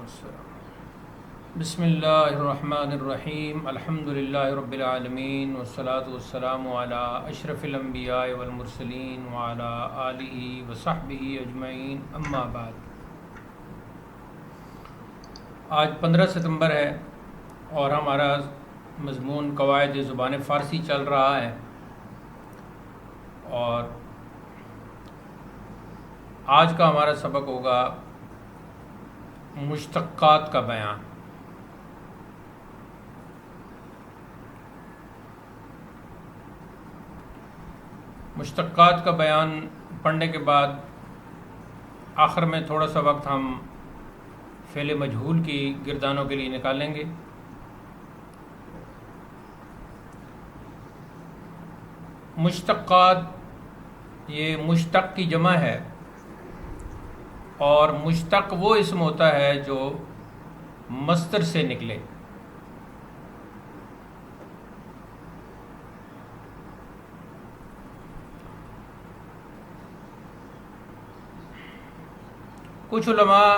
والسلام بسم اللہ الرحمن الرحیم الحمد للہ رب العالمین والصلاة والسلام علی اشرف الانبیاء والمرسلین وعلی آلہ وصحبہ اجمعین اما بعد۔ آج 15 ستمبر ہے اور ہمارا مضمون قواعد زبان فارسی چل رہا ہے، اور آج کا ہمارا سبق ہوگا مشتقات کا بیان۔ مشتقات کا بیان پڑھنے کے بعد آخر میں تھوڑا سا وقت ہم فعل مجہول کی گردانوں کے لیے نکالیں گے۔ مشتقات یہ مشتق کی جمع ہے، اور مشتق وہ اسم ہوتا ہے جو مصدر سے نکلے۔ کچھ علماء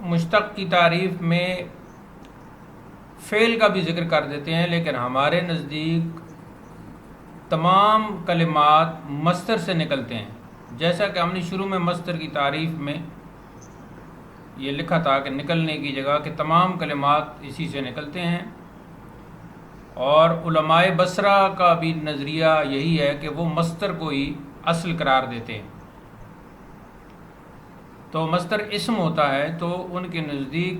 مشتق کی تعریف میں فعل کا بھی ذکر کر دیتے ہیں، لیکن ہمارے نزدیک تمام کلمات مصدر سے نکلتے ہیں، جیسا کہ ہم نے شروع میں مصدر کی تعریف میں یہ لکھا تھا کہ نکلنے کی جگہ کہ تمام کلمات اسی سے نکلتے ہیں۔ اور علماء بصرہ کا بھی نظریہ یہی ہے کہ وہ مصدر کو ہی اصل قرار دیتے ہیں۔ تو مصدر اسم ہوتا ہے تو ان کے نزدیک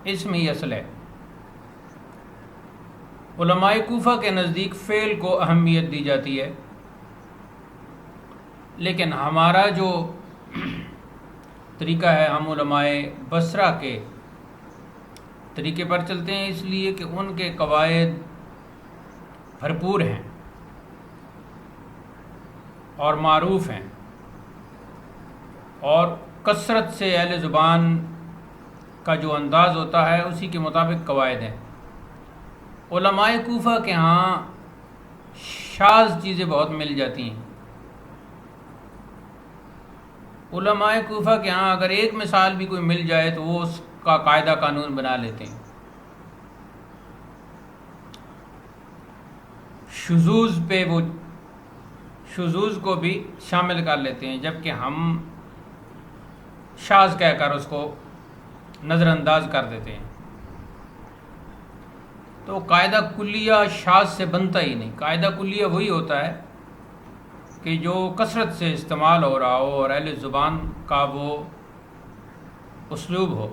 اسم ہی اصل ہے۔ علماء کوفہ کے نزدیک فعل کو اہمیت دی جاتی ہے، لیکن ہمارا جو طریقہ ہے ہم علماء بصرہ کے طریقے پر چلتے ہیں، اس لیے کہ ان کے قواعد بھرپور ہیں اور معروف ہیں، اور کثرت سے اہل زبان کا جو انداز ہوتا ہے اسی کے مطابق قواعد ہیں۔ علماء کوفہ کے ہاں شاذ چیزیں بہت مل جاتی ہیں۔ علماء کوفہ کے ہاں اگر ایک مثال بھی کوئی مل جائے تو وہ اس کا قاعدہ قانون بنا لیتے ہیں۔ شذوذ پہ وہ شذوذ کو بھی شامل کر لیتے ہیں، جبکہ ہم شاذ کہہ کر اس کو نظر انداز کر دیتے ہیں۔ تو قاعدہ کلیہ شاذ سے بنتا ہی نہیں۔ قاعدہ کلیہ وہی ہوتا ہے کہ جو کثرت سے استعمال ہو رہا ہو اور اہل زبان کا وہ اسلوب ہو۔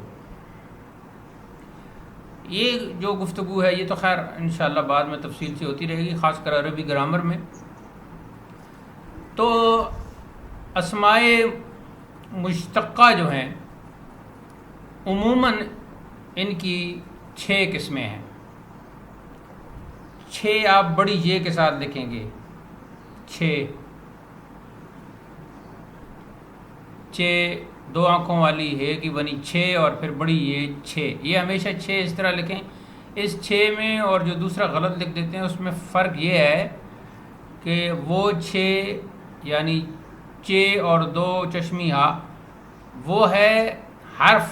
یہ جو گفتگو ہے یہ تو خیر انشاءاللہ بعد میں تفصیل سے ہوتی رہے گی، خاص کر عربی گرامر میں۔ تو اسماء مشتقہ جو ہیں عموماً ان کی 6 قسمیں ہیں۔ 6 آپ بڑی یہ کے ساتھ لکھیں گے، 6 2 آنکھوں والی ہے کی بنی 6 اور پھر بڑی یہ 6، یہ ہمیشہ 6 اس طرح لکھیں۔ اس 6 میں اور جو دوسرا غلط لکھ دیتے ہیں اس میں فرق یہ ہے کہ وہ 6 یعنی چ اور 2 چشمی ہا وہ ہے حرف،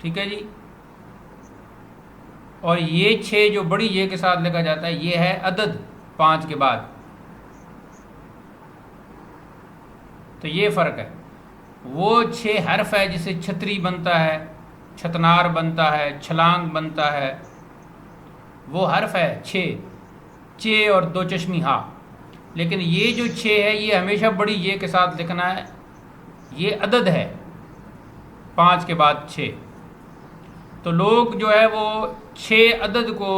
ٹھیک ہے جی، اور یہ 6 جو بڑی یہ کے ساتھ لکھا جاتا ہے یہ ہے عدد 5 کے بعد۔ تو یہ فرق ہے۔ وہ 6 حرف ہے جسے چھتری بنتا ہے، چھتنار بنتا ہے، چھلانگ بنتا ہے، وہ حرف ہے 6 چ اور 2 چشمی ہا۔ لیکن یہ جو 6 ہے یہ ہمیشہ بڑی یہ کے ساتھ لکھنا ہے، یہ عدد ہے 5 کے بعد 6۔ تو لوگ جو ہے وہ 6 عدد کو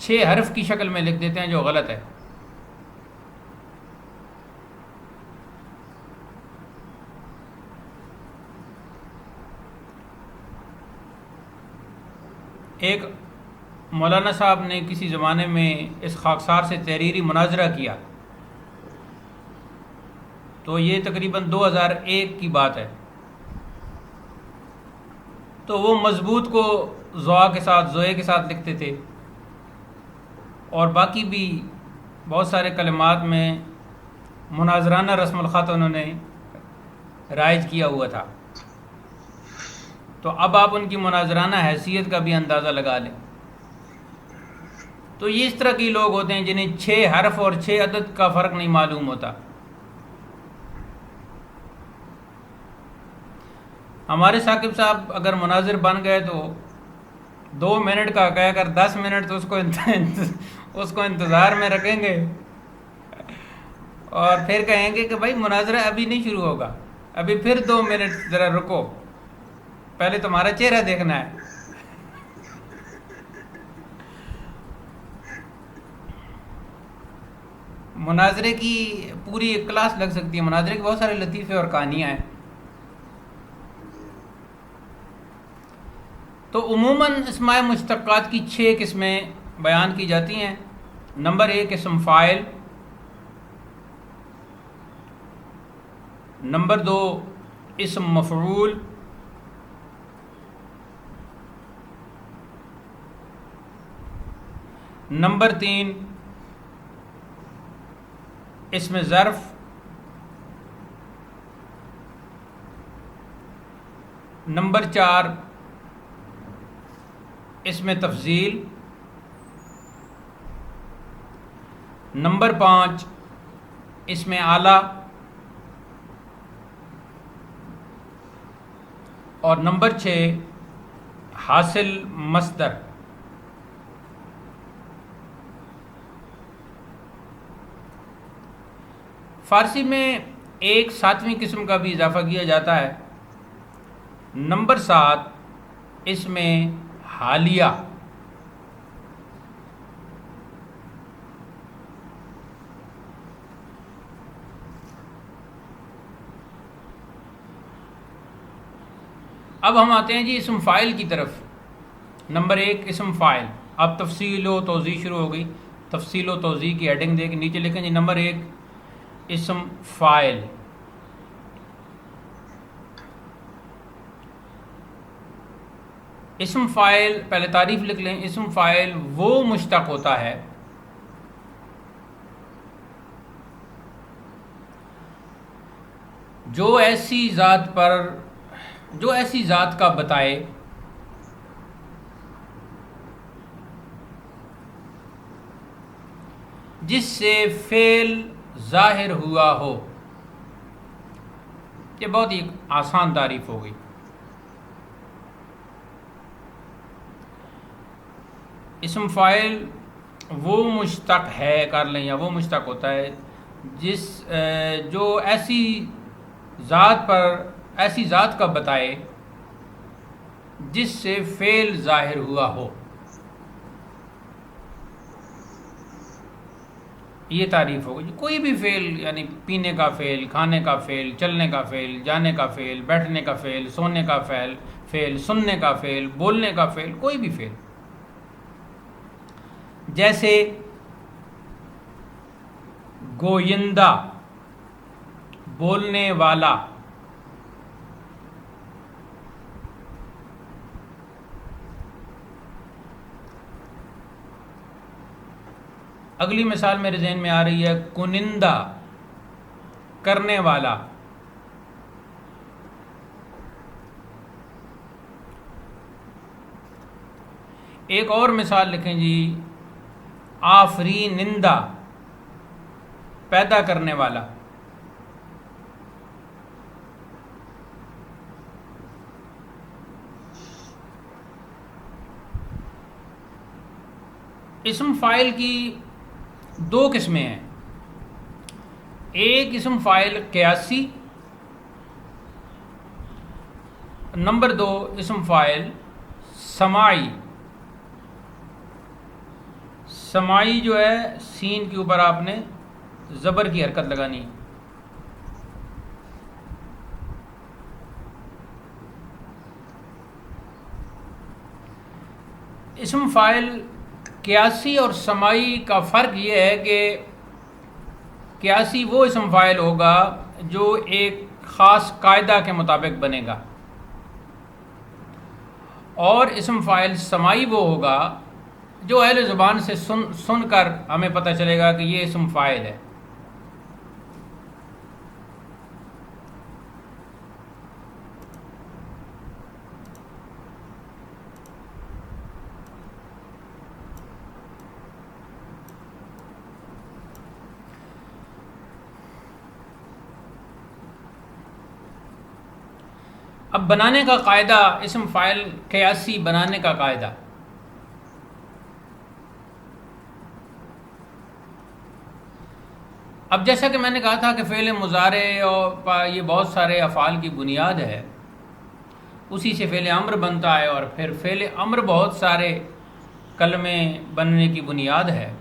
6 حرف کی شکل میں لکھ دیتے ہیں، جو غلط ہے۔ ایک مولانا صاحب نے کسی زمانے میں اس خاکسار سے تحریری مناظرہ کیا، تو یہ تقریباً 2001 کی بات ہے۔ تو وہ مضبوط کو زوا کے ساتھ زوئے کے ساتھ لکھتے تھے، اور باقی بھی بہت سارے کلمات میں مناظرانہ رسم الخط انہوں نے رائج کیا ہوا تھا۔ تو اب آپ ان کی مناظرانہ حیثیت کا بھی اندازہ لگا لیں. تو یہ اس طرح کے لوگ ہوتے ہیں جنہیں 6 حرف اور 6 عدد کا فرق نہیں معلوم ہوتا. ہمارے ثاقب صاحب اگر مناظر بن گئے تو 2 منٹ کا کہہ کر 10 منٹ تو اس کو انتظار میں رکھیں گے اور پھر کہیں گے کہ بھائی مناظرہ ابھی نہیں شروع ہوگا، ابھی پھر 2 منٹ ذرا رکو، پہلے تمہارا چہرہ دیکھنا ہے. مناظرے کی پوری ایک کلاس لگ سکتی ہے. مناظرے کے بہت سارے لطیفے اور کہانیاں ہیں. تو عموماً اسماء مشتقات کی 6 قسمیں بیان کی جاتی ہیں. نمبر 1 اسم فاعل، نمبر 2 اسم مفعول، نمبر 3 اسم ظرف، نمبر 4 اسم تفضیل، نمبر 5 اسم اعلیٰ، اور نمبر 6 حاصل مصدر. فارسی میں ایک 7ویں قسم کا بھی اضافہ کیا جاتا ہے. نمبر 7 اسم حالیہ. اب ہم آتے ہیں جی اسم فاعل کی طرف. نمبر 1 اسم فاعل. اب تفصیل و توضیح شروع ہو گئی. تفصیل و توضیح کی ہیڈنگ دے کے نیچے لکھیں جی نمبر 1 اسم فاعل. اسم فاعل پہلے تعریف لکھ لیں. اسم فاعل وہ مشتق ہوتا ہے جو ایسی ذات کا بتائے جس سے فعل ظاہر ہوا ہو. یہ بہت ہی آسان تعریف ہو گئی. اسم فاعل وہ مشتق ہے کر لیں یا وہ مشتق ہوتا ہے جو ایسی ذات کا بتائے جس سے فعل ظاہر ہوا ہو. یہ تعریف ہوگی جی. کوئی بھی فعل یعنی پینے کا فعل، کھانے کا فعل، چلنے کا فعل، جانے کا فعل، بیٹھنے کا فعل، سونے کا فعل، سننے کا فعل، بولنے کا فعل، کوئی بھی فعل. جیسے گویندہ، بولنے والا. اگلی مثال میرے ذہن میں آ رہی ہے کنندہ، کرنے والا. ایک اور مثال لکھیں جی آفرینندہ، پیدا کرنے والا. اسم فاعل کی 2 قسمیں ہیں. ایک اسم فاعل قیاسی، نمبر 2 اسم فاعل سماعی. سماعی جو ہے سین کے اوپر آپ نے زبر کی حرکت لگانی. اسم فاعل قیاسی اور سماعی کا فرق یہ ہے کہ قیاسی وہ اسم فاعل ہوگا جو ایک خاص قاعدہ کے مطابق بنے گا، اور اسم فاعل سماعی وہ ہوگا جو اہل زبان سے سن کر ہمیں پتہ چلے گا کہ یہ اسم فاعل ہے. اب بنانے کا قاعدہ، اسم فاعل قیاسی بنانے کا قاعدہ. اب جیسا کہ میں نے کہا تھا کہ فعل مضارع اور یہ بہت سارے افعال کی بنیاد ہے، اسی سے فعل امر بنتا ہے، اور پھر فعل امر بہت سارے کلمے بننے کی بنیاد ہے.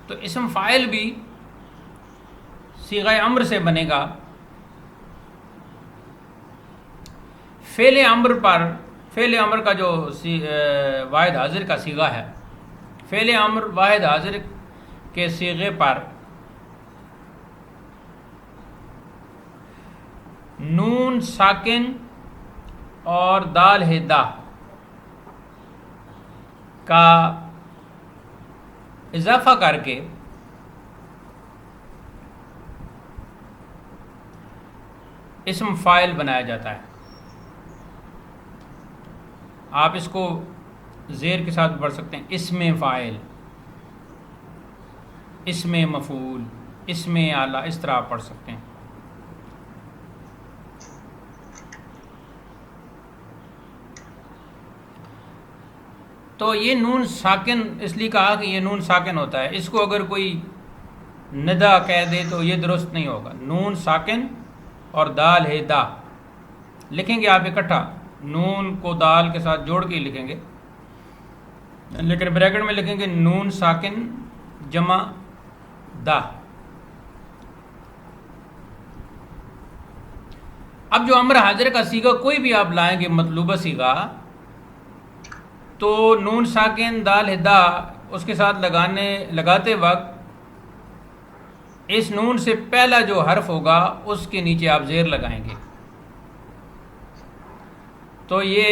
تو اسم فاعل بھی صیغہ امر سے بنے گا. فعل امر پر، فعل امر کا جو واحد حاضر کا صیغہ ہے، فعل امر واحد حاضر کے صیغے پر نون ساکن اور دال دا کا اضافہ کر کے اسم فاعل بنایا جاتا ہے. آپ اس کو زیر کے ساتھ پڑھ سکتے ہیں، اسم فاعل، اسم مفعول، اسم اعلیٰ، اس طرح آپ پڑھ سکتے ہیں. تو یہ نون ساکن اس لیے کہا کہ یہ نون ساکن ہوتا ہے. اس کو اگر کوئی ندا کہہ دے تو یہ درست نہیں ہوگا. نون ساکن اور دال دا لکھیں گے آپ اکٹھا، نون کو دال کے ساتھ جوڑ کے ہی لکھیں گے، لیکن بریکٹ میں لکھیں گے نون ساکن جمع دا. اب جو امر حاضر کا صیغہ کوئی بھی آپ لائیں گے مطلوبہ صیغہ، تو نون ساکن دال دا اس کے ساتھ لگاتے وقت اس نون سے پہلا جو حرف ہوگا اس کے نیچے آپ زیر لگائیں گے. تو یہ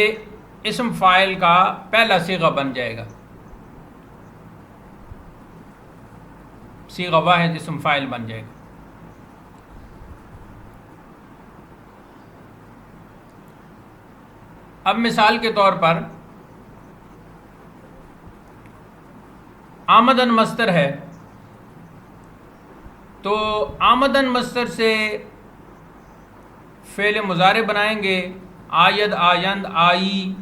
اسم فاعل کا پہلا صیغہ بن جائے گا، صیغہ واحد اسم فاعل بن جائے گا. اب مثال کے طور پر آمدن مصدر ہے، تو آمدن مصدر سے فعل مضارع بنائیں گے، آید، آیند، آئی.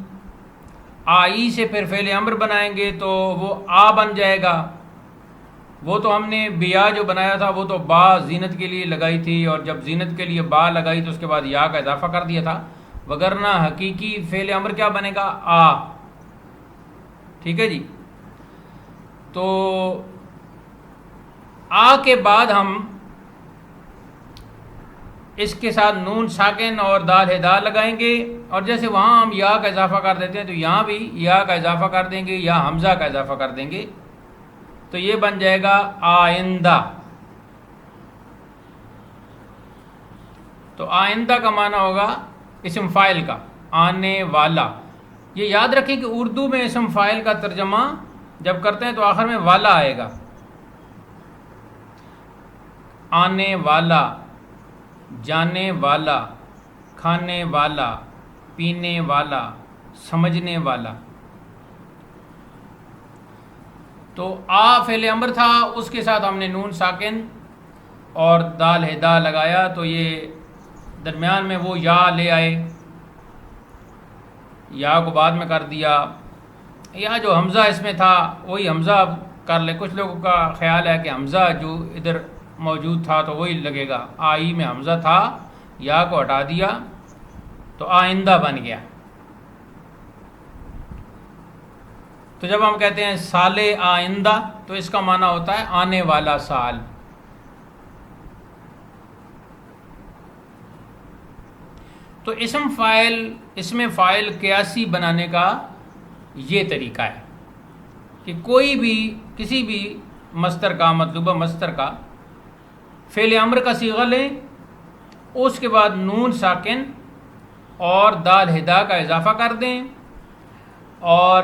آئی سے پھر فعل امر بنائیں گے تو وہ آ بن جائے گا. وہ تو ہم نے بیا جو بنایا تھا وہ تو با زینت کے لیے لگائی تھی، اور جب زینت کے لیے با لگائی تو اس کے بعد یا کا اضافہ کر دیا تھا، وگرنہ حقیقی فعل امر کیا بنے گا؟ آ. ٹھیک ہے جی. تو آ کے بعد ہم اس کے ساتھ نون ساکن اور دال دا لگائیں گے، اور جیسے وہاں ہم یا کا اضافہ کر دیتے ہیں تو یہاں بھی یا کا اضافہ کر دیں گے یا حمزہ کا اضافہ کر دیں گے، تو یہ بن جائے گا آئندہ. تو آئندہ کا معنی ہوگا اسم فاعل کا آنے والا. یہ یاد رکھیں کہ اردو میں اسم فاعل کا ترجمہ جب کرتے ہیں تو آخر میں والا آئے گا. آنے والا، جانے والا، کھانے والا، پینے والا، سمجھنے والا. تو آ فعل امر تھا، اس کے ساتھ ہم نے نون ساکن اور دال دا لگایا، تو یہ درمیان میں وہ یا لے آئے، یا کو بعد میں کر دیا، یا جو حمزہ اس میں تھا وہی حمزہ اب کر لے. کچھ لوگوں کا خیال ہے کہ حمزہ جو ادھر موجود تھا تو وہی لگے گا. آئی میں حمزہ تھا، یا کو ہٹا دیا تو آئندہ بن گیا. تو جب ہم کہتے ہیں سال آئندہ تو اس کا معنی ہوتا ہے آنے والا سال. تو اسم فاعل قیاسی بنانے کا یہ طریقہ ہے کہ کوئی بھی کسی بھی مصدر کا، مطلوبہ مصدر کا فعل امر کا صیغہ لیں، اس کے بعد نون ساکن اور دال دا کا اضافہ کر دیں، اور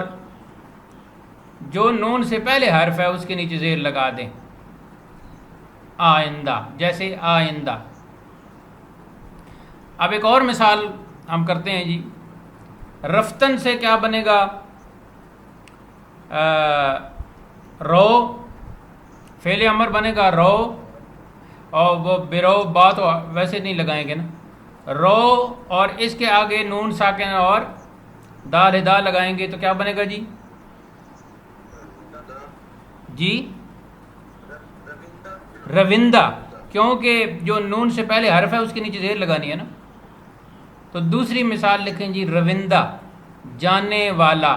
جو نون سے پہلے حرف ہے اس کے نیچے زیر لگا دیں. آئندہ، جیسے آئندہ. اب ایک اور مثال ہم کرتے ہیں جی. رفتن سے کیا بنے گا؟ رو، فعل امر بنے گا رو، اور وہ برو بات ویسے نہیں لگائیں گے نا، رو اور اس کے آگے نون ساکن اور دال ہدا لگائیں گے تو کیا بنے گا جی؟ جی روندہ، کیونکہ جو نون سے پہلے حرف ہے اس کے نیچے زیر لگانی ہے نا. تو دوسری مثال لکھیں جی، روندہ جانے والا.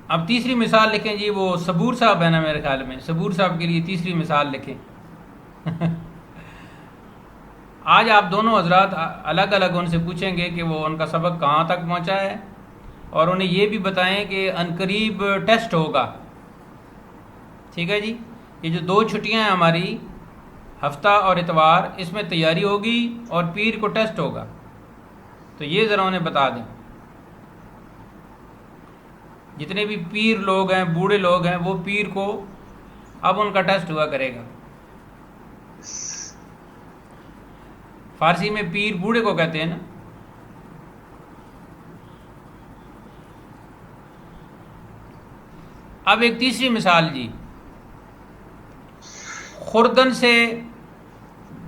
اب تیسری مثال لکھیں جی، وہ صبور صاحب ہے نا میرے خیال میں، صبور صاحب کے لیے تیسری مثال لکھیں. آج آپ دونوں حضرات الگ الگ ان سے پوچھیں گے کہ وہ ان کا سبق کہاں تک پہنچا ہے، اور انہیں یہ بھی بتائیں کہ عنقریب ٹیسٹ ہوگا. ٹھیک ہے جی، یہ جو 2 چھٹیاں ہیں ہماری، ہفتہ اور اتوار، اس میں تیاری ہوگی اور پیر کو ٹیسٹ ہوگا. تو یہ ذرا انہیں بتا دیں. جتنے بھی پیر لوگ ہیں، بوڑھے لوگ ہیں، وہ پیر کو اب ان کا ٹیسٹ ہوا کرے گا. فارسی میں پیر بوڑھے کو کہتے ہیں نا. اب ایک تیسری مثال جی، خوردن سے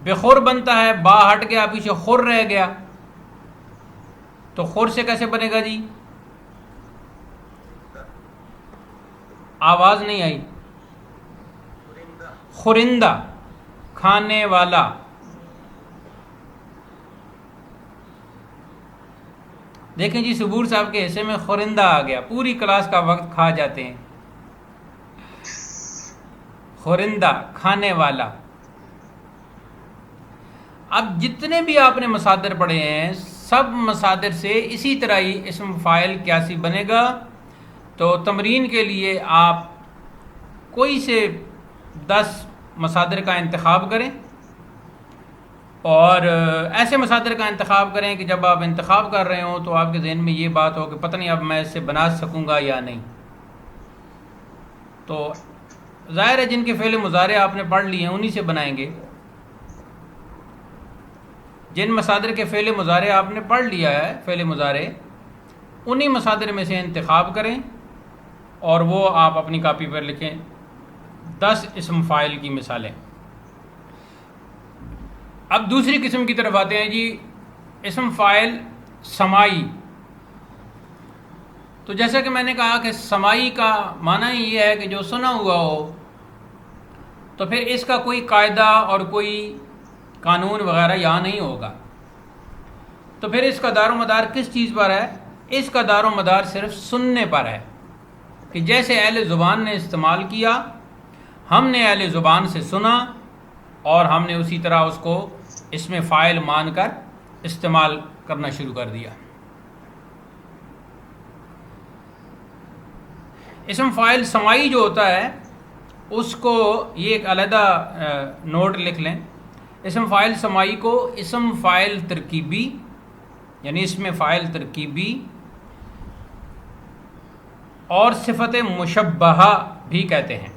بخور بنتا ہے، با ہٹ گیا، پیچھے خور رہ گیا، تو خور سے کیسے بنے گا جی؟ آواز نہیں آئی. خورندہ کھانے والا. دیکھیں جی، صبور صاحب کے حصے میں خورندہ آ گیا، پوری کلاس کا وقت کھا جاتے ہیں. خورندہ کھانے والا. اب جتنے بھی آپ نے مصادر پڑھے ہیں، سب مصادر سے اسی طرح ہی اسم فاعل قیاسی بنے گا. تو تمرین کے لیے آپ کوئی سے 10 مصادر کا انتخاب کریں، اور ایسے مصادر کا انتخاب کریں کہ جب آپ انتخاب کر رہے ہوں تو آپ کے ذہن میں یہ بات ہو کہ پتہ نہیں اب میں اس سے بنا سکوں گا یا نہیں. تو ظاہر ہے جن کے فعل مضارع آپ نے پڑھ لیے ہیں انہی سے بنائیں گے. جن مصادر کے فعل مضارع آپ نے پڑھ لیا ہے، فعل مضارع، انہی مصادر میں سے انتخاب کریں اور وہ آپ اپنی کاپی پر لکھیں. 10 اسم فاعل کی مثالیں. اب دوسری قسم کی طرف آتے ہیں جی، اسم فاعل سمائی. تو جیسا کہ میں نے کہا کہ سمائی کا معنی ہی یہ ہے کہ جو سنا ہوا ہو، تو پھر اس کا کوئی قاعدہ اور کوئی قانون وغیرہ یہاں نہیں ہوگا. تو پھر اس کا دار و مدار کس چیز پر ہے؟ اس کا دار و مدار صرف سننے پر ہے، کہ جیسے اہل زبان نے استعمال کیا، ہم نے اہل زبان سے سنا اور ہم نے اسی طرح اس کو اسم فاعل مان کر استعمال کرنا شروع کر دیا. اسم فاعل سمائی جو ہوتا ہے اس کو یہ ایک علیحدہ نوٹ لکھ لیں. اسم فاعل سمائی کو اسم فاعل ترکیبی، یعنی اسم فاعل ترکیبی اور صفت مشبہہ بھی کہتے ہیں.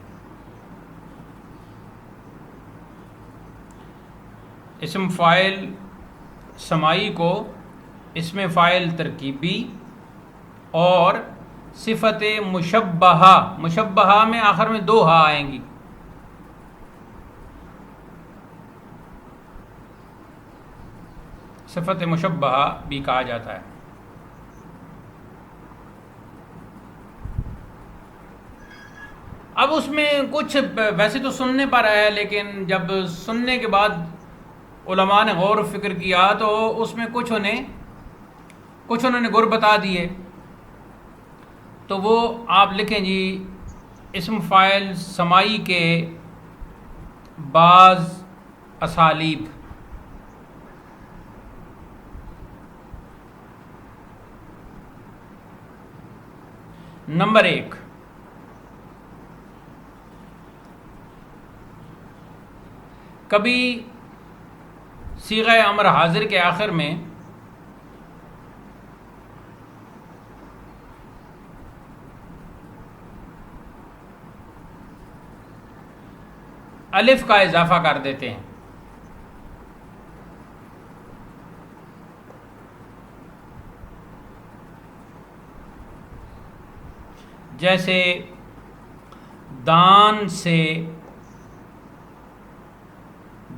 اسم فاعل سمائی کو اسم فاعل ترکیبی اور صفت مشبہہ، مشبہہ میں آخر میں 2 ہاں آئیں گی، صفت مشبہہ بھی کہا جاتا ہے. اب اس میں کچھ ویسے تو سننے پر ہے، لیکن جب سننے کے بعد علماء نے غور و فکر کیا تو اس میں کچھ انہوں نے گر بتا دیے. تو وہ آپ لکھیں جی، اسم فاعل سمائی کے بعض اسالیب. نمبر 1، کبھی صیغہ امر حاضر کے آخر میں الف کا اضافہ کر دیتے ہیں. جیسے دان سے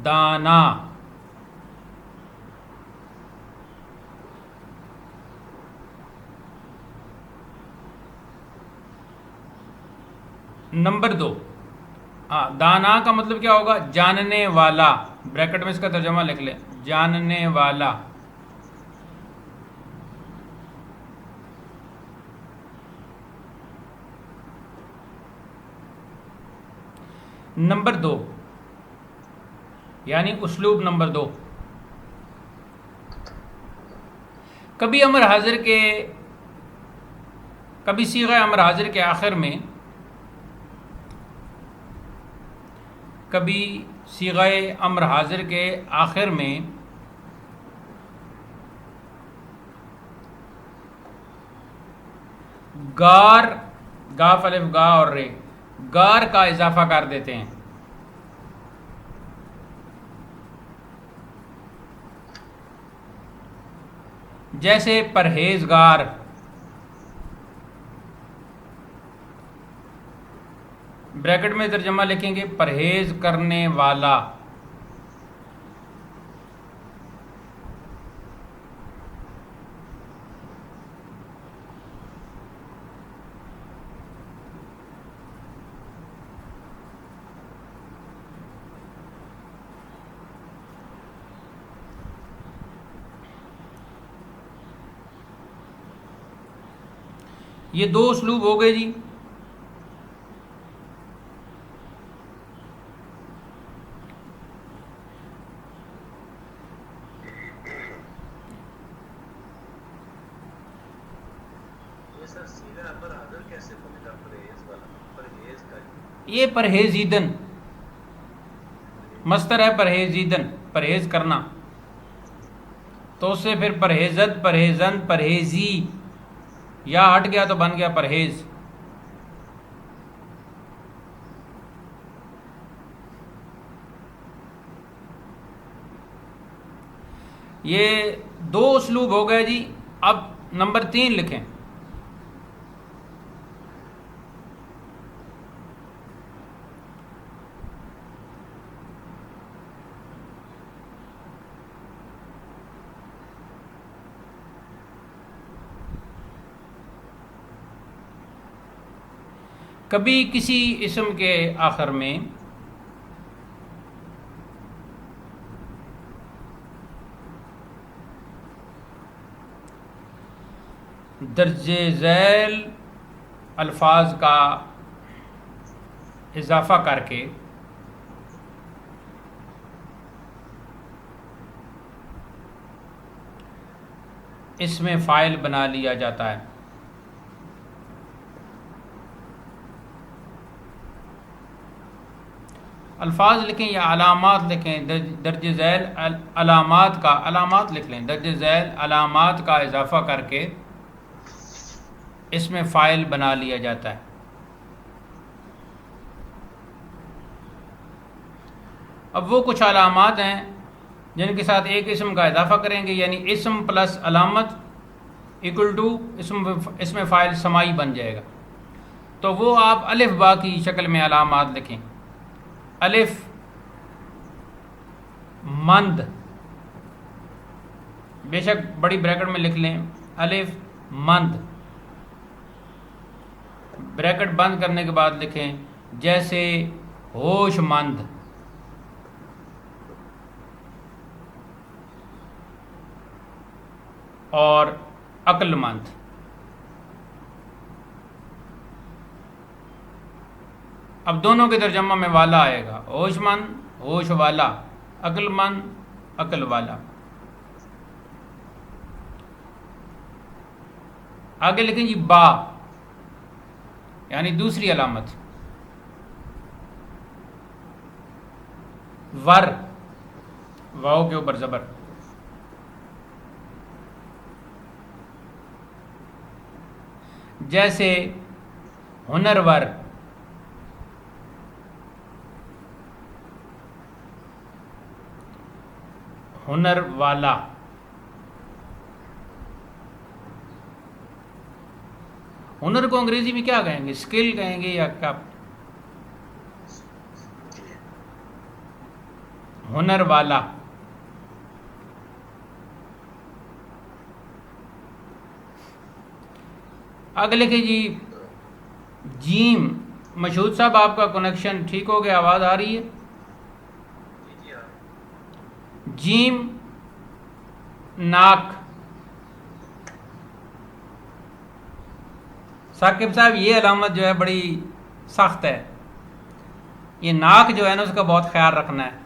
دانا. نمبر 2، دانا کا مطلب کیا ہوگا؟ جاننے والا. بریکٹ میں اس کا ترجمہ لکھ لیں، جاننے والا. نمبر 2 یعنی اسلوب نمبر 2، کبھی امر حاضر کے، کبھی صیغہ امر حاضر کے آخر میں، کبھی صیغہ امر حاضر کے آخر میں گار، گاف الف گا اور رے، گار کا اضافہ کر دیتے ہیں. جیسے پرہیزگار. بریکٹ میں ترجمہ لکھیں گے پرہیز کرنے والا. یہ 2 اسلوب ہو گئے جی. یہ پرہیزیدن مصدر ہے، پرہیزیدن پرہیز کرنا، تو اس سے پھر پرہیزت، پرہیزن، پرہیزی، یا ہٹ گیا تو بن گیا پرہیز. یہ 2 اسلوب ہو گئے جی. اب نمبر 3 لکھیں. کبھی کسی اسم کے آخر میں درج ذیل الفاظ کا اضافہ کر کے اس میں فاعل بنا لیا جاتا ہے. الفاظ لکھیں یا علامات لکھیں، درج ذیل علامات کا، علامات لکھ لیں، درج ذیل علامات کا اضافہ کر کے اس میں فاعل بنا لیا جاتا ہے. اب وہ کچھ علامات ہیں جن کے ساتھ ایک اسم کا اضافہ کریں گے، یعنی اسم پلس علامت ایکول ٹو اس میں فاعل سمائی بن جائے گا. تو وہ آپ الف با کی شکل میں علامات لکھیں. الف مند، بے شک بڑی بریکٹ میں لکھ لیں، الف مند. بریکٹ بند کرنے کے بعد لکھیں جیسے ہوش مند، اور عقل مند. اب دونوں کے ترجمہ میں والا آئے گا، ہوش مند ہوش والا، عقل مند عقل والا. آگے لکھیں جی با، یعنی دوسری علامت. ور، واؤ کے اوپر زبر. جیسے ہنرور، ہنر والا. ہنر کو انگریزی میں کیا کہیں گے؟ اسکل کہیں گے یا کیا؟ ہنر والا. اگلے کہ جی جیم. مشہود صاحب آپ کا کنیکشن ٹھیک ہو گیا، آواز آ رہی ہے؟ جیم ناک. ثاقب صاحب یہ علامت جو ہے بڑی سخت ہے، یہ ناک جو ہے نا اس کا بہت خیال رکھنا ہے.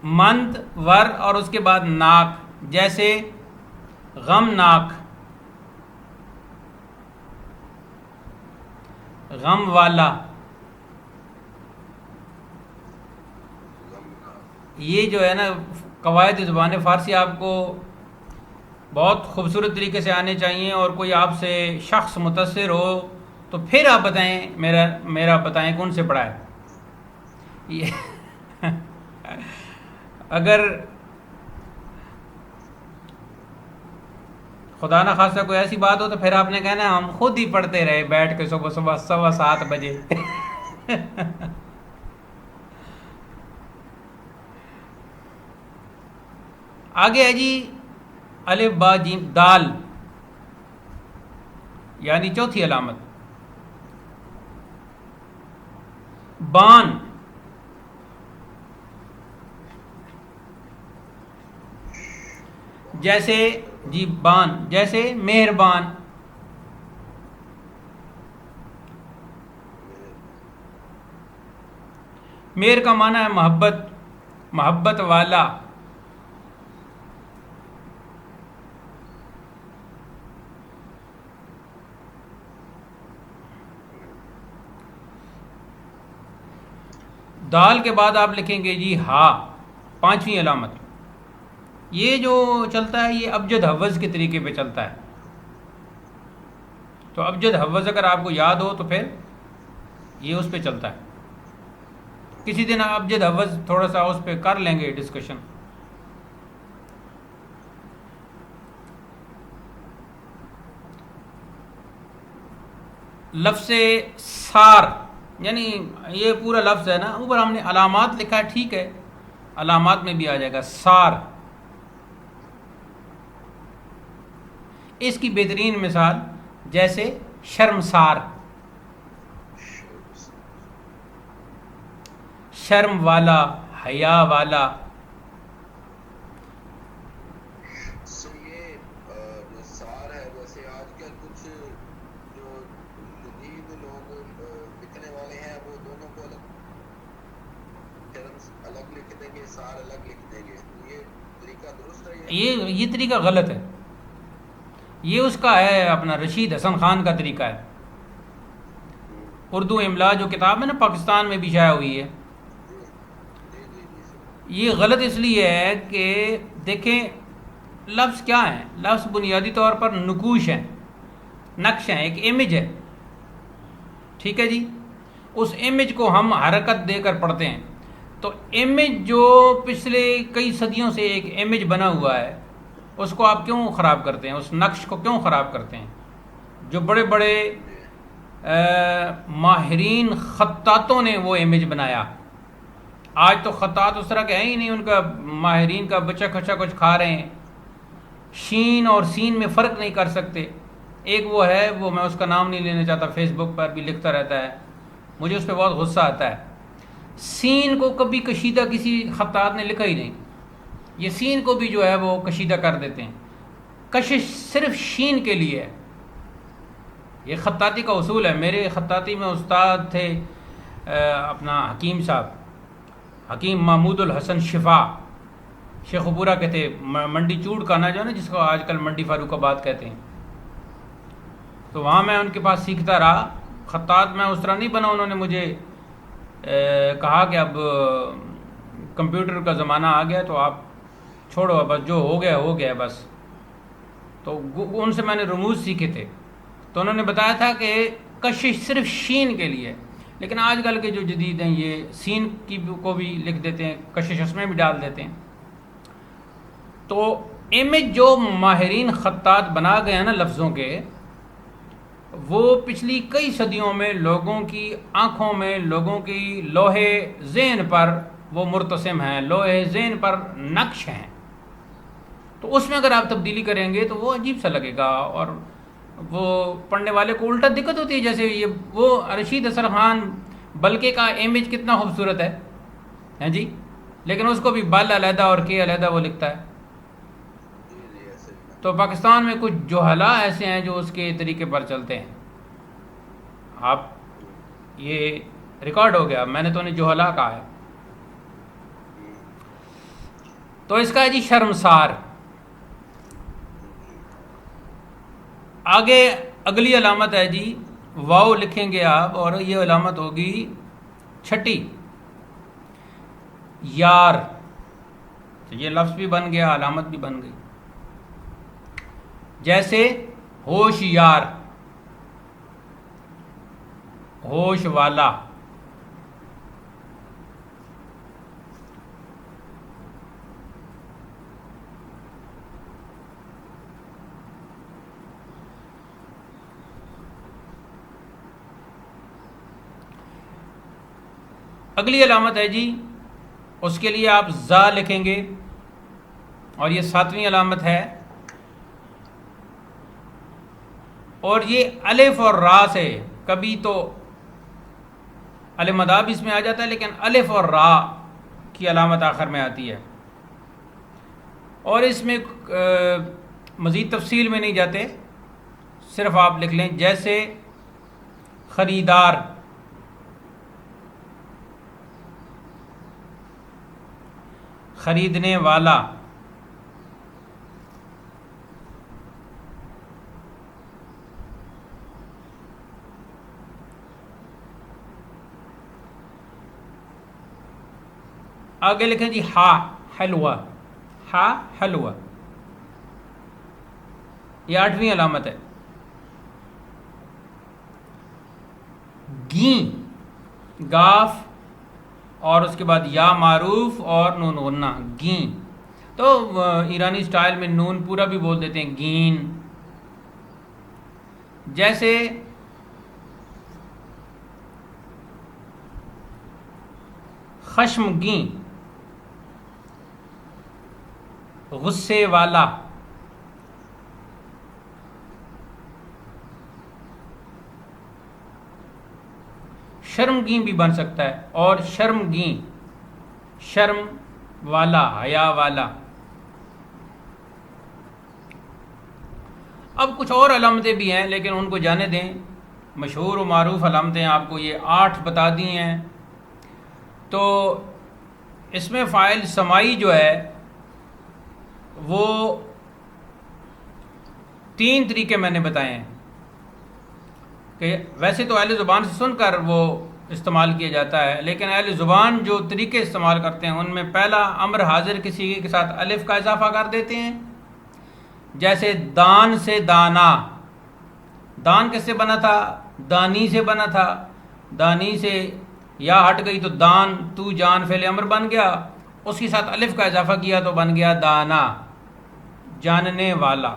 مند ور اور اس کے بعد ناک، جیسے غم ناک، غم والا. یہ جو ہے نا قواعد زبان فارسی آپ کو بہت خوبصورت طریقے سے آنے چاہیے، اور کوئی آپ سے شخص متاثر ہو تو پھر آپ بتائیں، میرا بتائیں کون سے پڑھا ہے. یہ اگر خدا نہ خواستہ کوئی ایسی بات ہو تو پھر آپ نے کہنا ہم خود ہی پڑھتے رہے بیٹھ کے صبح 7:15 آگے ہے جی الف با جیم دال، یعنی چوتھی علامت. بان، جیسے جی بان، جیسے مہربان. مہر کا معنی ہے محبت، محبت والا. دال کے بعد آپ لکھیں گے جی ہا، پانچویں علامت. یہ جو چلتا ہے یہ ابجد حوض کے طریقے پہ چلتا ہے. تو ابجد حوض اگر آپ کو یاد ہو تو پھر یہ اس پہ چلتا ہے. کسی دن ابجد حوض تھوڑا سا اس پہ کر لیں گے ڈسکشن. لفظ سار، یعنی یہ پورا لفظ ہے نا، اوپر ہم نے علامات لکھا ہے، ٹھیک ہے، علامات میں بھی آ جائے گا سار. اس کی بہترین مثال جیسے شرمسار، شرم والا، حیا والا. یہ جو سار ہے، ویسے آج کل کچھ جو جدید لوگ لکھنے والے ہیں وہ دونوں کو الگ لکھ دیں گے، سار الگ لکھ دیں گے. یہ طریقہ درست ہے؟ یہ طریقہ غلط ہے. یہ اس کا ہے اپنا رشید حسن خان کا طریقہ ہے. اردو املا جو کتاب ہے نا پاکستان میں بھی شائع ہوئی ہے. یہ غلط اس لیے ہے کہ دیکھیں لفظ کیا ہیں، لفظ بنیادی طور پر نقوش ہیں، نقش ہیں، ایک امیج ہے، ٹھیک ہے جی. اس امیج کو ہم حرکت دے کر پڑھتے ہیں. تو امیج جو پچھلے کئی صدیوں سے ایک امیج بنا ہوا ہے اس کو آپ کیوں خراب کرتے ہیں، اس نقش کو کیوں خراب کرتے ہیں؟ جو بڑے بڑے ماہرین خطاطوں نے وہ امیج بنایا. آج تو خطاط اس طرح کے ہیں ہی نہیں، ان کا ماہرین کا بچہ کھچا کچھ کھا رہے ہیں، شین اور سین میں فرق نہیں کر سکتے. ایک وہ ہے، وہ میں اس کا نام نہیں لینا چاہتا، فیس بک پر بھی لکھتا رہتا ہے، مجھے اس پہ بہت غصہ آتا ہے. سین کو کبھی کشیدہ کسی خطاط نے لکھا ہی نہیں، یہ سین کو بھی جو ہے وہ کشیدہ کر دیتے ہیں. کشش صرف شین کے لیے ہے. یہ خطاطی کا اصول ہے. میرے خطاطی میں استاد تھے اپنا حکیم صاحب، حکیم محمود الحسن شفا، شیخ پورہ کے تھے، منڈی چوڑ کا نا جو ہے نا جس کو آج کل منڈی فاروق آباد کہتے ہیں. تو وہاں میں ان کے پاس سیکھتا رہا. خطاط میں اس طرح نہیں بنا. انہوں نے مجھے کہا کہ اب کمپیوٹر کا زمانہ آ گیا تو آپ چھوڑو، بس جو ہو گیا ہو گیا بس. تو ان سے میں نے رموز سیکھے تھے. تو انہوں نے بتایا تھا کہ کشش صرف شین کے لیے، لیکن آج کل کے جو جدید ہیں یہ سین کی کو بھی لکھ دیتے ہیں، کشش اس میں بھی ڈال دیتے ہیں. تو امیج جو ماہرین خطاط بنا گئے ہیں نا لفظوں کے، وہ پچھلی کئی صدیوں میں لوگوں کی آنکھوں میں، لوگوں کی لوہے ذہن پر وہ مرتسم ہیں، لوہے ذہن پر نقش ہیں. تو اس میں اگر آپ تبدیلی کریں گے تو وہ عجیب سا لگے گا، اور وہ پڑھنے والے کو الٹا دقت ہوتی ہے. جیسے یہ وہ رشید اثر خان بلکہ کا امیج کتنا خوبصورت ہے جی، لیکن اس کو بھی بل علیحدہ اور کے علیحدہ وہ لکھتا ہے. تو پاکستان میں کچھ جوہلا ایسے ہیں جو اس کے طریقے پر چلتے ہیں. آپ یہ ریکارڈ ہو گیا، میں نے تو انہیں جوہلا کہا ہے. تو اس کا ہے جی شرمسار. آگے اگلی علامت ہے جی، واو لکھیں گے آپ، اور یہ علامت ہوگی چھٹی، یار. تو یہ لفظ بھی بن گیا، علامت بھی بن گئی. جیسے ہوش یار، ہوش والا. اگلی علامت ہے جی، اس کے لیے آپ زا لکھیں گے، اور یہ 7ویں علامت ہے. اور یہ الف اور را سے، کبھی تو الف مداب اس میں آ جاتا ہے، لیکن الف اور را کی علامت آخر میں آتی ہے. اور اس میں مزید تفصیل میں نہیں جاتے، صرف آپ لکھ لیں جیسے خریدار، خریدنے والا. آگے لکھیں جی ہا، حلوہ، ہا حلوہ. یہ 8ویں علامت ہے. گیں، گاف اور اس کے بعد یا معروف اور نون غنہ، گیں. تو ایرانی سٹائل میں نون پورا بھی بول دیتے ہیں، گین. جیسے خشمگیں، غصے والا. شرمگیں بھی بن سکتا ہے، اور شرمگیں، شرم والا، حیا والا. اب کچھ اور علامتیں بھی ہیں، لیکن ان کو جانے دیں. مشہور و معروف علامتیں آپ کو یہ 8 بتا دی ہیں. تو اس میں فاعل سمائی جو ہے وہ 3 طریقے میں نے بتائے ہیں، کہ ویسے تو اہل زبان سے سن کر وہ استعمال کیا جاتا ہے، لیکن اہل زبان جو طریقے استعمال کرتے ہیں ان میں پہلا امر حاضر کے صیغے کے ساتھ الف کا اضافہ کر دیتے ہیں. جیسے دان سے دانا، دان کس سے بنا تھا؟ دانی سے بنا تھا. دانی سے یا ہٹ گئی تو دان، تو جان فعل امر بن گیا، اس کے ساتھ الف کا اضافہ کیا تو بن گیا دانا، جاننے والا.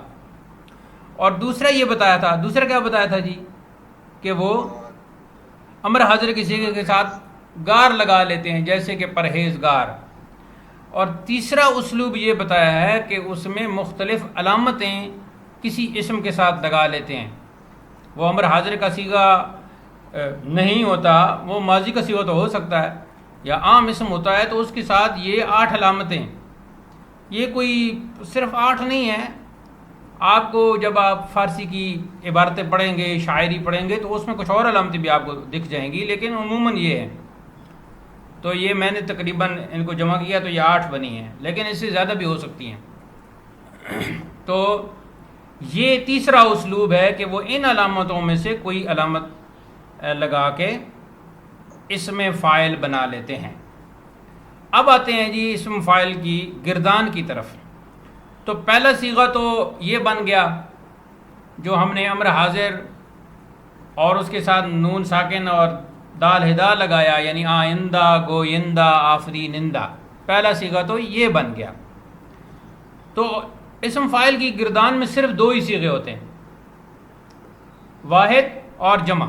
اور دوسرا یہ بتایا تھا، دوسرا کیا بتایا تھا جی؟ کہ وہ امر حاضر کی صیغے کے ساتھ گار لگا لیتے ہیں، جیسے کہ پرہیزگار. اور تیسرا اسلوب یہ بتایا ہے کہ اس میں مختلف علامتیں کسی اسم کے ساتھ لگا لیتے ہیں. وہ امر حاضر کا صیغہ نہیں ہوتا، وہ ماضی کا صیغہ تو ہو سکتا ہے، یا عام اسم ہوتا ہے، تو اس کے ساتھ یہ 8 علامتیں. یہ کوئی صرف 8 نہیں ہے. آپ کو جب آپ فارسی کی عبارتیں پڑھیں گے، شاعری پڑھیں گے، تو اس میں کچھ اور علامتیں بھی آپ کو دکھ جائیں گی، لیکن عموماً یہ ہے. تو یہ میں نے تقریباً ان کو جمع کیا تو یہ 8 بنی ہیں، لیکن اس سے زیادہ بھی ہو سکتی ہیں. تو یہ تیسرا اسلوب ہے کہ وہ ان علامتوں میں سے کوئی علامت لگا کے اسم فاعل بنا لیتے ہیں. اب آتے ہیں جی اسم فاعل کی گردان کی طرف. تو پہلا صیغہ تو یہ بن گیا جو ہم نے امر حاضر اور اس کے ساتھ نون ساکن اور دال ہدا لگایا، یعنی آئندہ، گوئندہ، آفرینندہ. پہلا صیغہ تو یہ بن گیا. تو اسم فاعل کی گردان میں صرف دو ہی صیغے ہوتے ہیں، واحد اور جمع،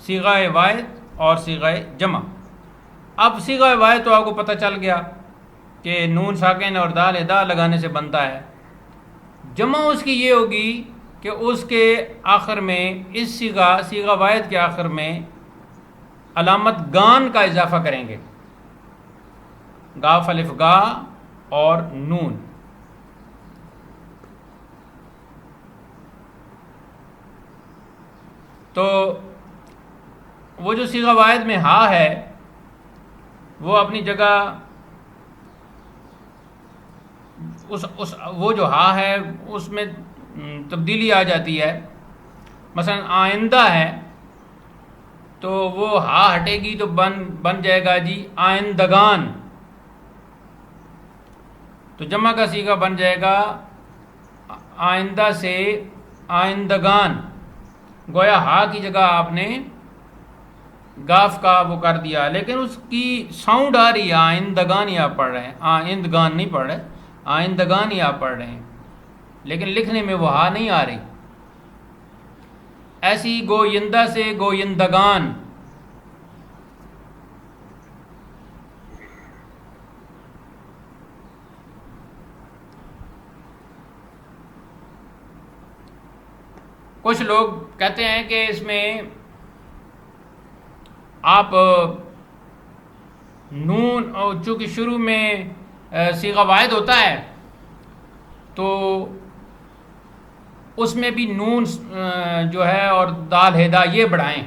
صیغہ واحد اور صیغہ جمع۔ اب صیغہ واحد تو آپ کو پتہ چل گیا کہ نون ساکن اور دال ادا لگانے سے بنتا ہے۔ جمع اس کی یہ ہوگی کہ اس کے آخر میں، اس صیغہ واحد کے آخر میں علامت گان کا اضافہ کریں گے، گاف الف گا اور نون۔ تو وہ جو صیغہ واحد میں ہا ہے وہ اپنی جگہ وہ جو ہا ہے اس میں تبدیلی آ جاتی ہے۔ مثلا آئندہ ہے تو وہ ہا ہٹے گی تو بن جائے گا جی آئندگان، تو جمع کا صیغہ بن جائے گا آئندہ سے آئندگان، گویا ہا کی جگہ آپ نے گاف کا وہ کر دیا، لیکن اس کی ساؤنڈ آ رہی ہے، آئندگان ہی آپ پڑھ رہے ہیں، آئندگان نہیں پڑھ رہے، آئندگان ہی آپ پڑھ رہے ہیں، لیکن لکھنے میں وہ ہا نہیں آ رہی۔ ایسی گویندہ سے گویندگان، کچھ لوگ کہتے ہیں کہ اس میں آپ نون، چونکہ شروع میں صیغہ واحد ہوتا ہے تو اس میں بھی نون جو ہے اور دال ہیدا یہ بڑھائیں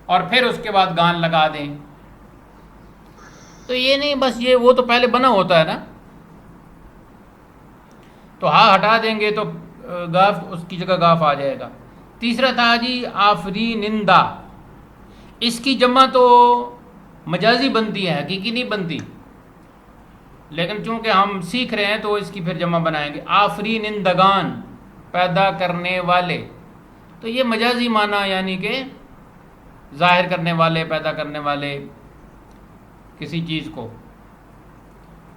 اور پھر اس کے بعد گان لگا دیں، تو یہ نہیں، بس یہ وہ تو پہلے بنا ہوتا ہے نا، تو ہا ہٹا دیں گے تو گاف، اس کی جگہ گاف آ جائے گا۔ تیسرا تھا جی آفرینندہ، اس کی جمع تو مجازی بنتی ہے، حقیقی نہیں بنتی، لیکن چونکہ ہم سیکھ رہے ہیں تو اس کی پھر جمع بنائیں گے، آفرینندگان، پیدا کرنے والے، تو یہ مجازی معنی یعنی کہ ظاہر کرنے والے، پیدا کرنے والے کسی چیز کو۔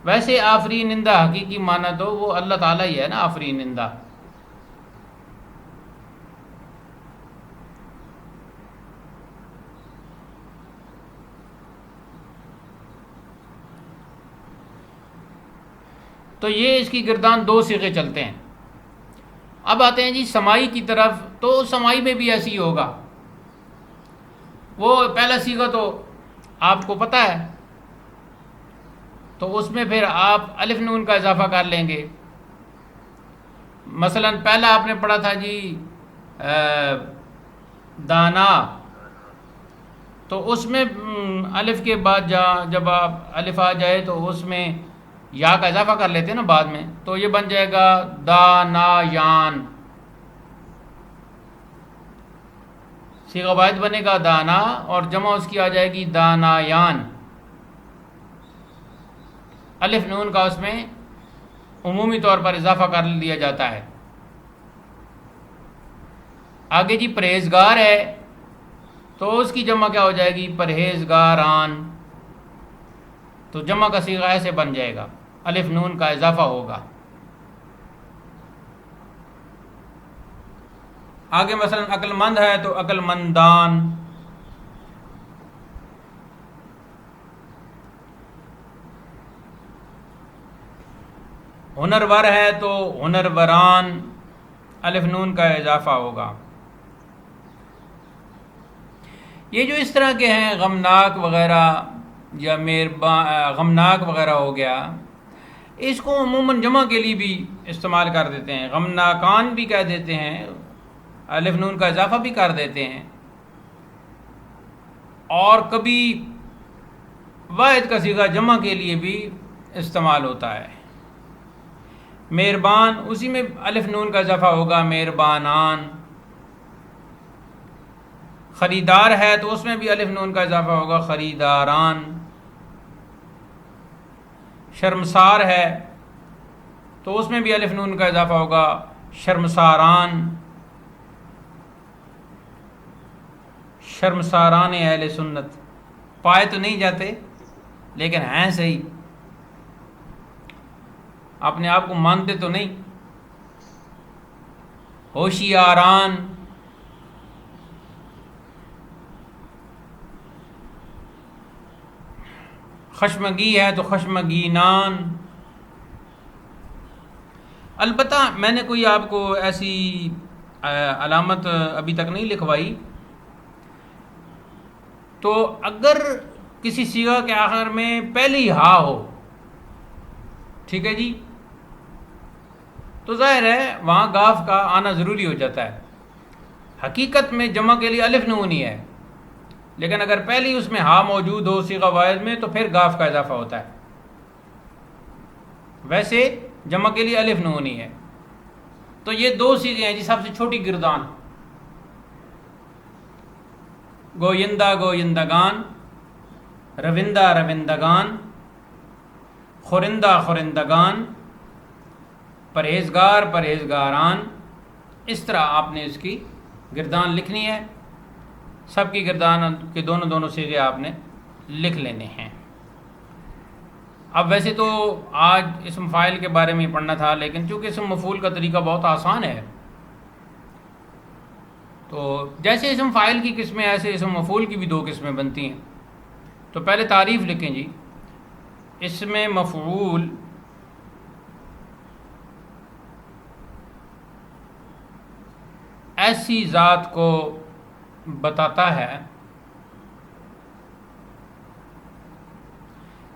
ویسے آفرینندہ حقیقی معنی تو وہ اللہ تعالیٰ ہی ہے نا، آفرینندہ۔ تو یہ اس کی گردان دو صیغے چلتے ہیں۔ اب آتے ہیں جی سمائی کی طرف، تو سمائی میں بھی ایسی ہوگا، وہ پہلا صیغہ تو آپ کو پتہ ہے، تو اس میں پھر آپ الف نون کا اضافہ کر لیں گے۔ مثلا پہلا آپ نے پڑھا تھا جی دانا، تو اس میں الف کے بعد جب آپ الف آ جائے تو اس میں یا کا اضافہ کر لیتے ہیں نا بعد میں، تو یہ بن جائے گا دانا یان، صیغہ واحد بنے گا دانا اور جمع اس کی آ جائے گی دانا یان۔ الف نون کا اس میں عمومی طور پر اضافہ کر دیا جاتا ہے۔ آگے جی پرہیزگار ہے تو اس کی جمع کیا ہو جائے گی پرہیزگاران، تو جمع کا صیغہ ایسے بن جائے گا، الف نون کا اضافہ ہوگا۔ آگے مثلا عقل مند ہے تو عقل مندان، ہنرور ہے تو ہنروران، الف نون کا اضافہ ہوگا۔ یہ جو اس طرح کے ہیں غمناک وغیرہ یا غمناک وغیرہ ہو گیا، اس کو عموماً جمع کے لیے بھی استعمال کر دیتے ہیں، غمناکان بھی کہہ دیتے ہیں، الف نون کا اضافہ بھی کر دیتے ہیں، اور کبھی واحد کا صیغہ جمع کے لیے بھی استعمال ہوتا ہے۔ مہربان، اسی میں الف نون کا اضافہ ہوگا مہربانان۔ خریدار ہے تو اس میں بھی الف نون کا اضافہ ہوگا خریداران۔ شرمسار ہے تو اس میں بھی الف نون کا اضافہ ہوگا شرمساران، شرمساران اہل سنت۔ پائے تو نہیں جاتے لیکن ہیں صحیح۔ اپنے آپ کو مانتے تو نہیں. ہوشیاران، خشمگی ہے تو خشمگینان. البتہ میں نے کوئی آپ کو ایسی علامت ابھی تک نہیں لکھوائی، تو اگر کسی صیغہ کے آخر میں پہلی ہا ہو، ٹھیک ہے جی، تو ظاہر ہے وہاں گاف کا آنا ضروری ہو جاتا ہے. حقیقت میں جمع کے لیے الف نونی ہے، لیکن اگر پہلی اس میں ہا موجود ہو صیغہ واحد میں تو پھر گاف کا اضافہ ہوتا ہے. ویسے جمع کے لیے الف نونی ہے. تو یہ دو صیغے ہیں جی. سب سے چھوٹی گردان گویندہ گویندگان، روندہ روندگان، خورندہ خورندگان، پرہیزگار پرہیزگاران. اس طرح آپ نے اس کی گردان لکھنی ہے. سب کی گردان کے دونوں صیغے آپ نے لکھ لینے ہیں. اب ویسے تو آج اسم فاعل کے بارے میں پڑھنا تھا، لیکن چونکہ اسم مفعول کا طریقہ بہت آسان ہے، تو جیسے اسم فاعل کی قسمیں ایسے اسم مفعول کی بھی دو قسمیں بنتی ہیں. تو پہلے تعریف لکھیں جی. اسم مفعول ایسی ذات کو بتاتا ہے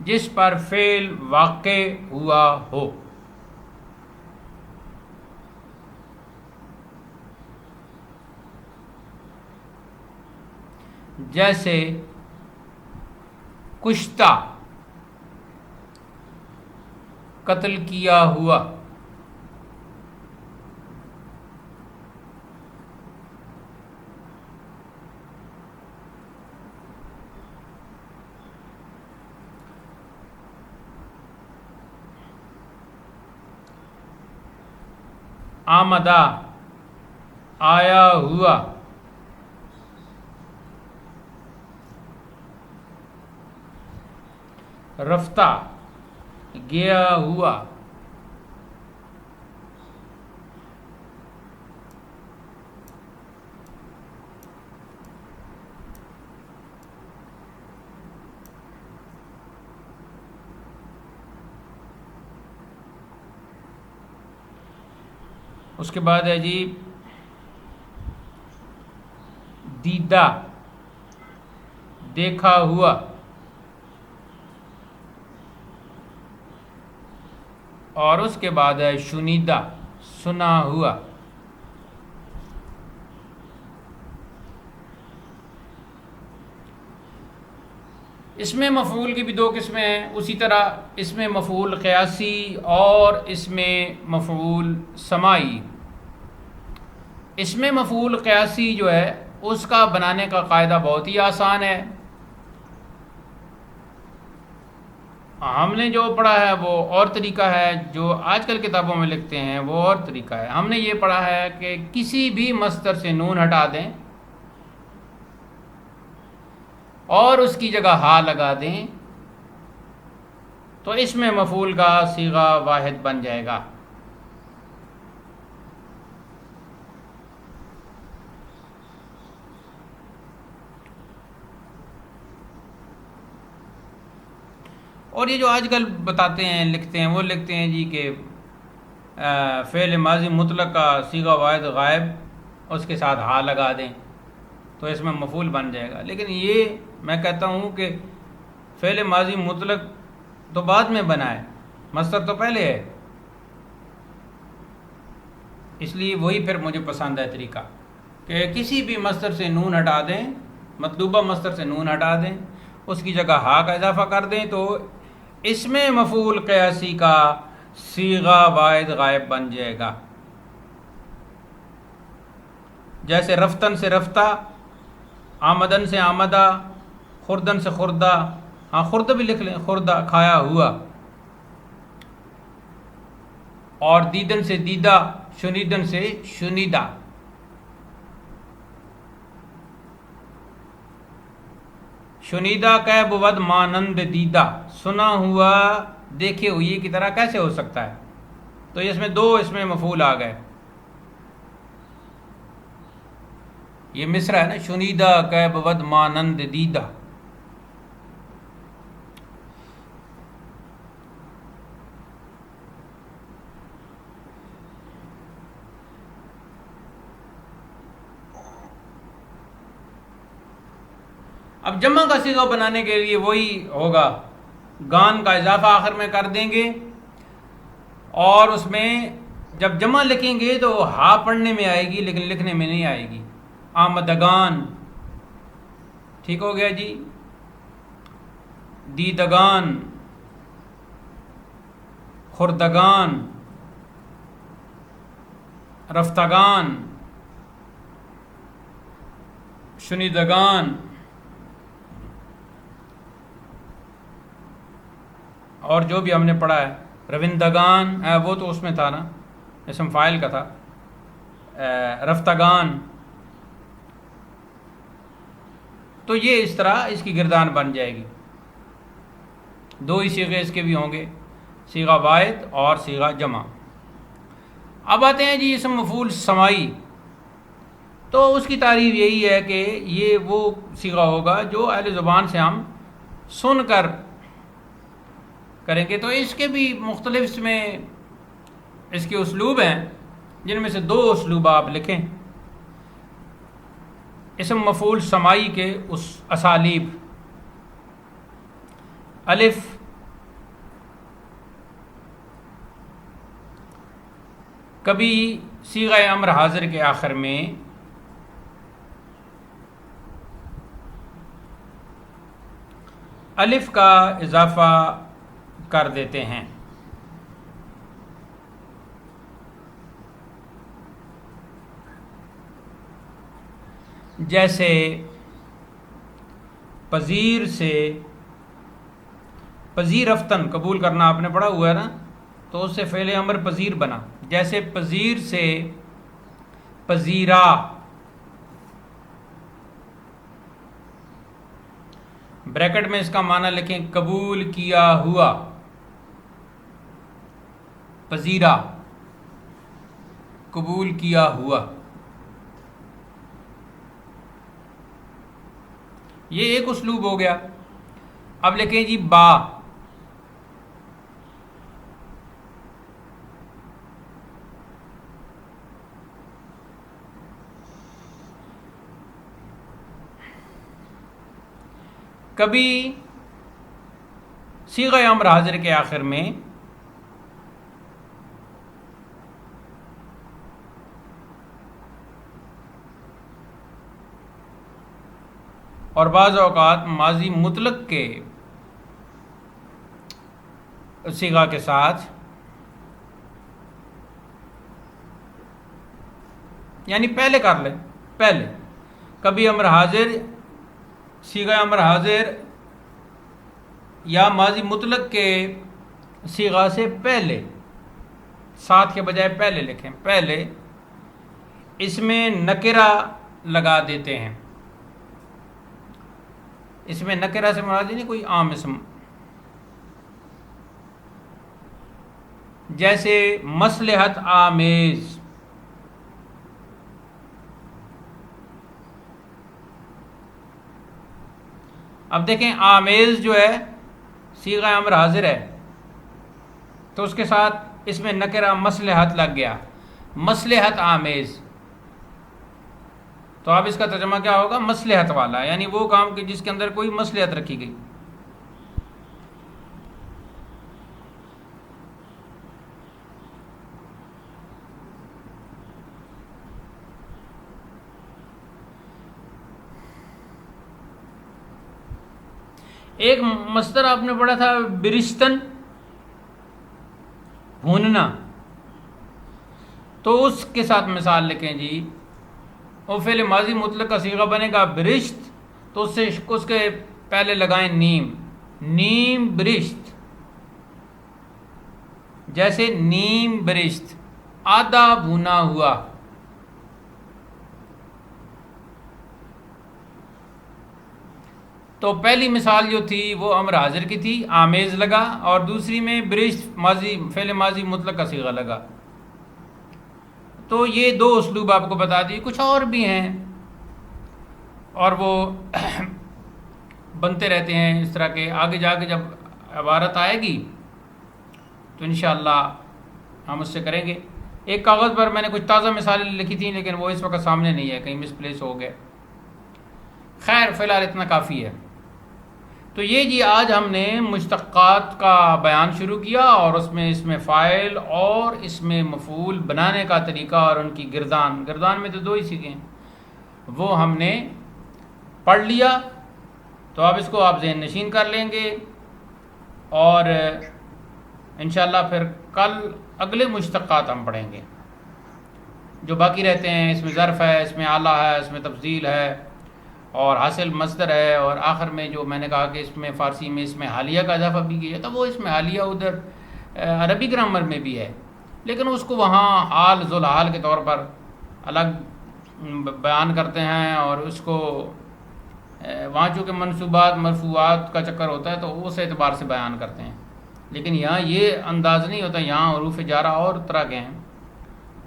جس پر فعل واقع ہوا ہو. جیسے کشتہ، قتل کیا ہوا. آمدہ، آیا ہوا. رفتہ، گیا ہوا. اس کے بعد ہے جی دیدہ، دیکھا ہوا. اور اس کے بعد ہے شنیدہ، سنا ہوا. اس میں مفعول کی بھی دو قسمیں ہیں. اسی طرح اس میں مفعول قیاسی اور اس میں مفعول سماعی. اس میں مفعول قیاسی جو ہے اس کا بنانے کا قاعدہ بہت ہی آسان ہے. ہم نے جو پڑھا ہے وہ اور طریقہ ہے، جو آج کل کتابوں میں لکھتے ہیں وہ اور طریقہ ہے. ہم نے یہ پڑھا ہے کہ کسی بھی مصدر سے نون ہٹا دیں اور اس کی جگہ ہا لگا دیں تو اس میں مفعول کا صیغہ واحد بن جائے گا. اور یہ جو آج کل بتاتے ہیں لکھتے ہیں، وہ لکھتے ہیں جی کہ فعل ماضی مطلق کا صیغہ واحد غائب، اس کے ساتھ ہا لگا دیں تو اس میں مفعول بن جائے گا. لیکن یہ میں کہتا ہوں کہ فعل ماضی مطلق تو بعد میں بنا ہے، مصدر تو پہلے ہے. اس لیے وہی پھر مجھے پسند ہے طریقہ کہ کسی بھی مصدر سے نون ہٹا دیں، مطلوبہ مصدر سے نون ہٹا دیں، اس کی جگہ ہا کا اضافہ کر دیں تو اس میں مفعول قیاسی کا صیغہ واحد غائب بن جائے گا. جیسے رفتن سے رفتہ، آمدن سے آمدہ، خوردن سے خوردہ. ہاں خوردہ بھی لکھ لیں، خوردہ کھایا ہوا. اور دیدن سے دیدہ، شنیدن سے شنیدہ. شنیدہ کہ بود مانند دیدہ، سنا ہوا دیکھے ہوئے کی طرح کیسے ہو سکتا ہے؟ تو اس میں 2 اس میں مفعول آ گئے. یہ مصرع ہے نا، شنیدہ کہ بود مانند دیدہ. اب جمع کا صیغہ بنانے کے لیے وہی ہوگا، گان کا اضافہ آخر میں کر دیں گے، اور اس میں جب جمع لکھیں گے تو ہا پڑھنے میں آئے گی لیکن لکھنے میں نہیں آئے گی. آمدگان، ٹھیک ہو گیا جی. دیدگان، خوردگان، رفتگان، شنیدگان، اور جو بھی ہم نے پڑھا ہے روندگان، وہ تو اس میں تھا نا، اسم فاعل کا تھا. رفتگان. تو یہ اس طرح اس کی گردان بن جائے گی. 2 ہی صیغے اس کے بھی ہوں گے، صیغہ واحد اور صیغہ جمع. اب آتے ہیں جی اسم مفعول سمائی. تو اس کی تعریف یہی ہے کہ یہ وہ صیغہ ہوگا جو اہل زبان سے ہم سن کر کریں گے. تو اس کے بھی مختلف اس میں اس کے اسلوب ہیں، جن میں سے 2 اسلوب آپ لکھیں. اسم مفعول سمائی کے اس اسالیب: الف، کبھی صیغہ امر حاضر کے آخر میں الف کا اضافہ کر دیتے ہیں. جیسے پذیر سے پذیرفتن، قبول کرنا آپ نے پڑھا ہوا ہے نا، تو اس سے فعل امر پذیر بنا. جیسے پذیر سے پذیرا. بریکٹ میں اس کا معنی لکھیں قبول کیا ہوا. پذیرا، قبول کیا ہوا. یہ ایک اسلوب ہو گیا. اب لکھیں جی با. کبھی صیغہ امر حاضر کے آخر میں اور بعض اوقات ماضی مطلق کے صیغہ کے ساتھ، یعنی پہلے کر لیں. پہلے کبھی امر حاضر، صیغہ امر حاضر یا ماضی مطلق کے صیغہ سے پہلے، ساتھ کے بجائے پہلے لکھیں. پہلے اس میں نکرہ لگا دیتے ہیں. اس میں نکرہ سے مراد نہیں کوئی عام اسم. جیسے مصلحت آمیز. اب دیکھیں آمیز جو ہے صیغہ امر حاضر ہے، تو اس کے ساتھ اس میں نکرہ مصلحت لگ گیا. مصلحت آمیز، تو اب اس کا ترجمہ کیا ہوگا؟ مصلحت والا، یعنی وہ کام کہ جس کے اندر کوئی مصلحت رکھی گئی. ایک مصدر آپ نے پڑھا تھا برشتن، بھوننا. تو اس کے ساتھ مثال لکھیں جی. وہ فعل ماضی مطلق کا صیغہ بنے گا برشت، تو اس کے پہلے لگائیں نیم. نیم برشت. جیسے نیم برشت، آدھا بھونا ہوا. تو پہلی مثال جو تھی وہ امر حاضر کی تھی، آمیز لگا، اور دوسری میں برشت ماضی فعل ماضی مطلق کا صیغہ لگا. تو یہ دو اسلوب آپ کو بتا دیے. کچھ اور بھی ہیں اور وہ بنتے رہتے ہیں اس طرح کے. آگے جا کے جب عبارت آئے گی تو انشاءاللہ ہم اس سے کریں گے. ایک کاغذ پر میں نے کچھ تازہ مثالیں لکھی تھیں لیکن وہ اس وقت سامنے نہیں ہے، کہیں مس پلیس ہو گئے. خیر فی الحال اتنا کافی ہے. تو یہ جی آج ہم نے مشتقات کا بیان شروع کیا اور اس میں اسم فاعل اور اسم مفعول بنانے کا طریقہ اور ان کی گردان میں تو دو ہی سیکھیں وہ ہم نے پڑھ لیا. تو اب اس کو آپ ذہن نشین کر لیں گے اور انشاءاللہ پھر کل اگلے مشتقات ہم پڑھیں گے جو باقی رہتے ہیں. اس میں ظرف ہے، اس میں اعلیٰ ہے، اس میں تفضیل ہے اور حاصل مصدر ہے، اور آخر میں جو میں نے کہا کہ اس میں فارسی میں اس میں حالیہ کا اضافہ بھی کیا تو وہ اس میں حالیہ ادھر عربی گرامر میں بھی ہے لیکن اس کو وہاں حال ذوالحال کے طور پر الگ بیان کرتے ہیں اور اس کو وہاں چونکہ منصوبات مرفوعات کا چکر ہوتا ہے تو اس اعتبار سے بیان کرتے ہیں. لیکن یہاں یہ انداز نہیں ہوتا، یہاں حروف جارہ اور طرح کے ہیں.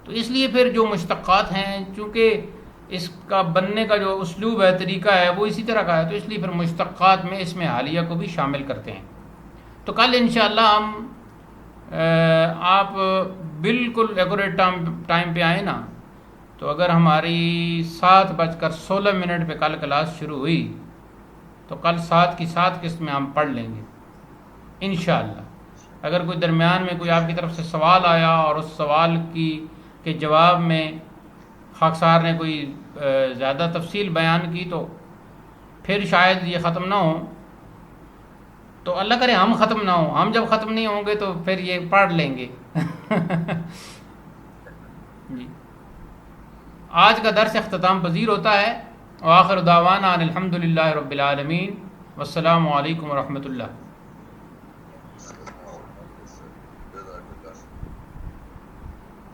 تو اس لیے پھر جو مشتقات ہیں چونکہ اس کا بننے کا جو اسلوب ہے طریقہ ہے وہ اسی طرح کا ہے تو اس لیے پھر مشتقات میں اس میں حالیہ کو بھی شامل کرتے ہیں. تو کل انشاءاللہ ہم آپ بالکل ایکوریٹ ٹائم پہ آئیں نا تو اگر ہماری 7:16 پہ کل کلاس شروع ہوئی تو کل 7 کی 7 قسمیں ہم پڑھ لیں گے انشاءاللہ. اگر کوئی درمیان میں کوئی آپ کی طرف سے سوال آیا اور اس سوال کے جواب میں خاکسار نے کوئی زیادہ تفصیل بیان کی تو پھر شاید یہ ختم نہ ہو. تو اللہ کرے ہم ختم نہ ہوں، ہم جب ختم نہیں ہوں گے تو پھر یہ پڑھ لیں گے. جی آج کا درس اختتام پذیر ہوتا ہے. وآخر دعوانا ان الحمد للہ رب العالمین والسلام علیکم ورحمۃ اللہ.